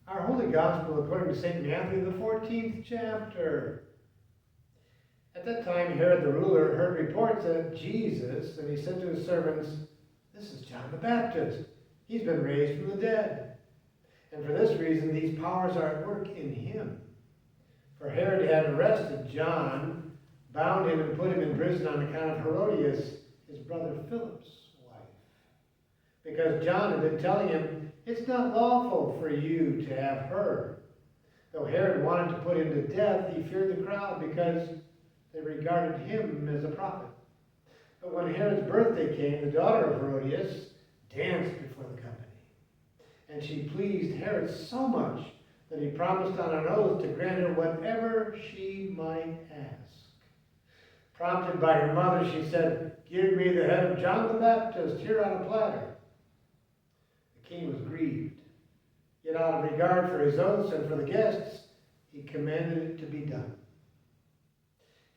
Our Holy Gospel according to St. Matthew, the 14th chapter. At that time, Herod the ruler heard reports of Jesus, and he said to his servants, "This is John the Baptist. He's been raised from the dead. And for this reason, these powers are at work in him." For Herod had arrested John, bound him, and put him in prison on account of Herodias, his brother Philip's wife. Because John had been telling him, "It's not lawful for you to have her." Though Herod wanted to put him to death, he feared the crowd because they regarded him as a prophet. But when Herod's birthday came, the daughter of Herodias danced before the company. And she pleased Herod so much that he promised on an oath to grant her whatever she might ask. Prompted by her mother, she said, "Give me the head of John the Baptist here on a platter." The king was grieved, yet out of regard for his oaths and for the guests, he commanded it to be done.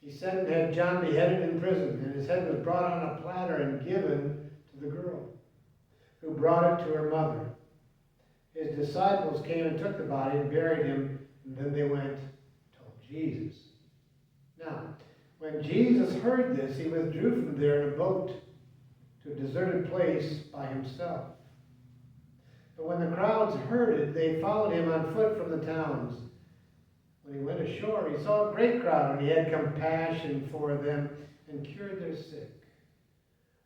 He sent and had John beheaded in prison, and his head was brought on a platter and given to the girl, who brought it to her mother. His disciples came and took the body and buried him, and then they went and told Jesus. Now, when Jesus heard this, he withdrew from there in a boat to a deserted place by himself. But when the crowds heard it, they followed him on foot from the towns. When he went ashore, he saw a great crowd, and he had compassion for them and cured their sick.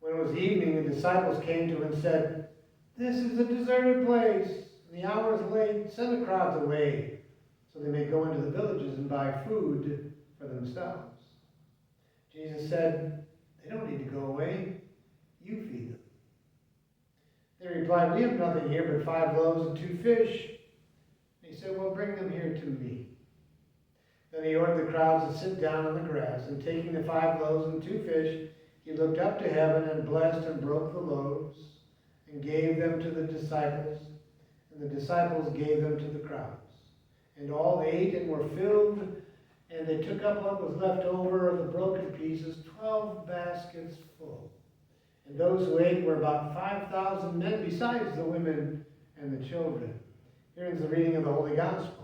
When it was evening, the disciples came to him and said, "This is a deserted place, and the hour is late. Send the crowds away, so they may go into the villages and buy food for themselves." Jesus said, "They don't need to go away. You feed them." They replied, "We have nothing here but 5 loaves and 2 fish." And he said, "Well, bring them here to me." Then he ordered the crowds to sit down on the grass, and taking the 5 loaves and 2 fish, he looked up to heaven and blessed and broke the loaves and gave them to the disciples, and the disciples gave them to the crowds. And all ate and were filled, and they took up what was left over of the broken pieces, 12 baskets full. And those who ate were about 5,000 men, besides the women and the children. Here is the reading of the Holy Gospel.